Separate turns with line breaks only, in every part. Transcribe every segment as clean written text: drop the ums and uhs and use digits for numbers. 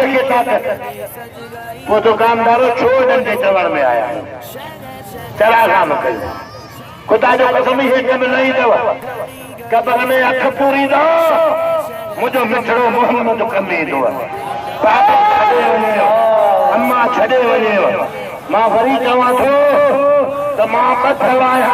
کے طاقت وہ دکانداروں چھوڑ ڈنڈے چوڑ میں آیا چلا کام کر خدا جو قسم ہے کہ میں نہیں دو قبر میں اکھ پوری دو مجھو مٹھڑو محمد کمی دو پاپا چھڑے ونے اماں چھڑے ونے ماں وری چواں تھو تو ماں پتھر آیا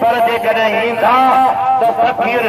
پر جے کڏهن ايندا تو فقير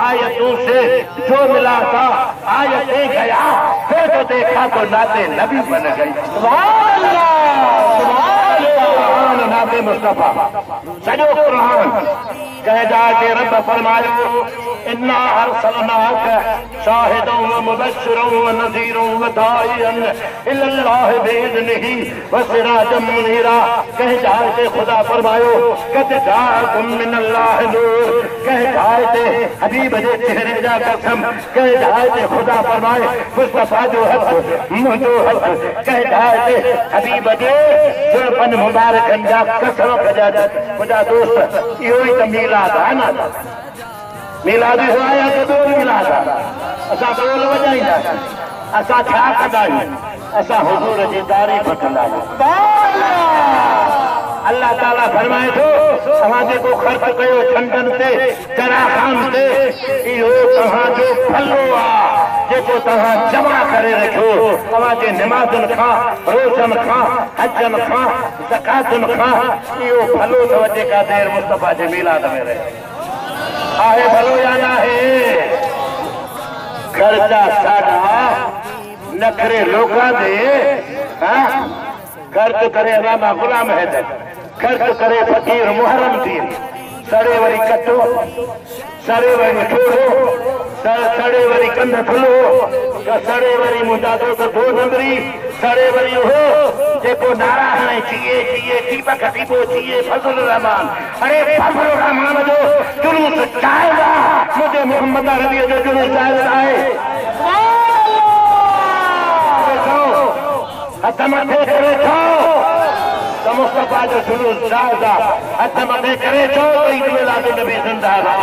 آیتوں سے جو ملا تھا آیتیں گیا پھر تو دیکھا تو ناتے نبی بن گئی سبحان اللہ سبحان اللہ نبی مصطفیٰ سجو قرآن کہہ جا کہ رب فرمائے انا ارسلناک شاہدا ومبشرا ونذیرا وداعیا الی اللہ باذنہ وسراجا منیرا کہہ جا کہ خدا فرماؤ قد جاءکم من اللہ نور کہہ جا کہ حبیب دے چہرے جا قسم کہہ جا کہ خدا فرمائے مصطفیٰ جو حق مجھو حق کہہ جا کہ حبیب دے زلفن مبارک انجا قسم خدا دوست یہ ہوئی تمیل میلاد ہے نا میلادی ہوایا کہ دور میلاد ہے اسا بول وجائیں جا اسا کھا کدائیں اسا حضور جی تعریف کندائیں اللہ تعالیٰ فرمائے تو ہمارے کو خرچ کیو چھنڈن تے چراغان تے ایو تہاں جو پھلو آ جے کو تہاں جمع کرے رکھو ہمارے نمازن کھاں روزن کھاں حجن کھاں زکاتن کھاں ایو پھلو توجہ کا دیر مصطفیٰ جے میلاد میں رہے آہے بھلو یا نہ ہے خرچہ ساڑھا نکھرے لوگا دے خرچ کرے علامہ غلام حیدر خرچ کرے فقیر محرم دین سڑے وری کٹو سڑے وری ٹھوڑو سڑے وری کند کھلو سڑے وری مجادو تو دو نمبری سڑے وری ہو جے کو نعرہ ہنے چیئے ٹیپا کھٹیبو چیئے فضل الرحمن ارے فضل الرحمن جو جلوس چاہے گا مجھے محمد ربی جو جلوس چاہے آئے اتمتے کرے چھو تو مصطفیٰ جو جلوس چاہے گا اتمتے کرے چھو تو ایک میلاد النبی زندہ رہا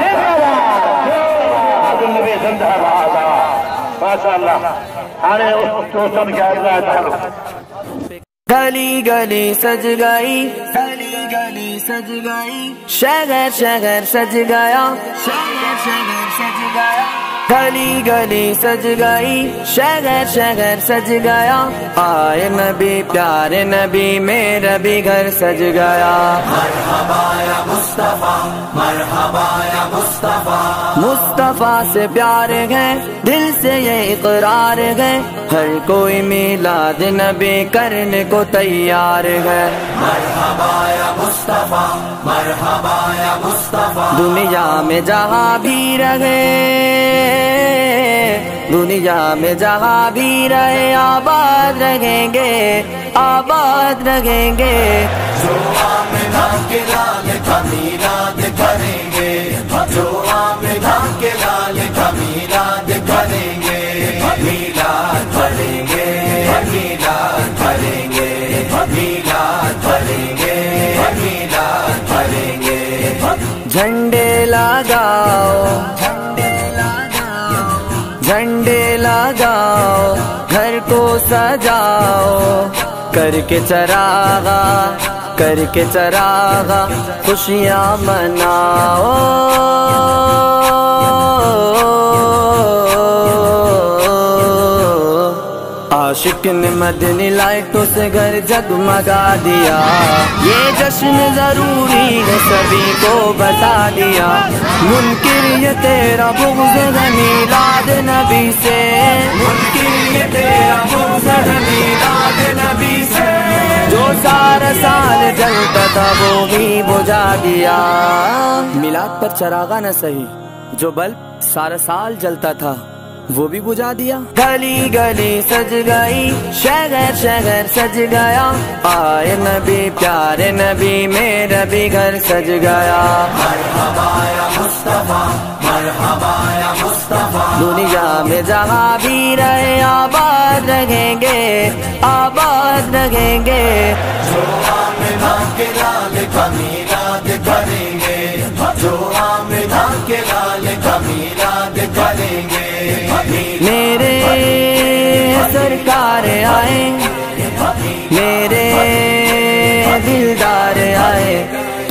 النبی زندہ رہا ماشاء اللہ آنے اس تو سب کیا اللہ تعالی
گلی گلی سج گئی گلی گلی سج گئی شہر شہر سج گیا شہر شہر سج گیا گلی گلی سج گئی شہر شہر سج گیا آئے نبی پیارے نبی میرا بھی گھر سج گیا
مرحبا یا مصطفیٰ مرحبا یا مصطفیٰ
مصطفیٰ سے پیار ہے دل سے یہ اقرار ہے ہر کوئی میلاد نبی کرنے کو تیار ہے
مرحبا یا مصطفیٰ مرحبا یا مصطفیٰ
دنیا میں جہاں بھی رہے دنیا میں جہاں بھی رہے آباد رہیں گے آباد رہیں گے
جو آمدہ کے لال کا میلاد کریں گے جو آمدہ کے لال کا میلاد کریں گے میلاد کریں گے میلاد کریں گے میلاد کریں گے میلاد کریں گے
جھنڈے لگاؤ جھنڈے لگاؤ گھر کو سجاؤ کر کے چراغا کر کے چراغا خوشیاں مناؤ عاشق نے مدنی لائٹوں سے گھر جگمگا دیا یہ جشن ضروری ہے سبھی کو بتا دیا منکر یہ تیرا بغض ہے میلاد نبی سے
منکر یہ تیرا بغض ہے میلاد نبی سے
جو سارا سال جلتا تھا وہ بھی بجھا دیا میلاد پر چراغا نہ سہی جو بلب سارا سال جلتا تھا وہ بھی بجھا دیا گلی گلی سج گئی شہر شہر سج گیا آئے نبی پیارے نبی میرا بھی گھر سج گیا
مرحبا یا مصطفیٰ مرحبا یا مصطفیٰ
دنیا میں جہاں بھی رہے آباد رہیں گے آباد رہیں گے
جو آمدہ کے لال کا میلاد کریں گے جو آمدہ کے لال کا میلاد کریں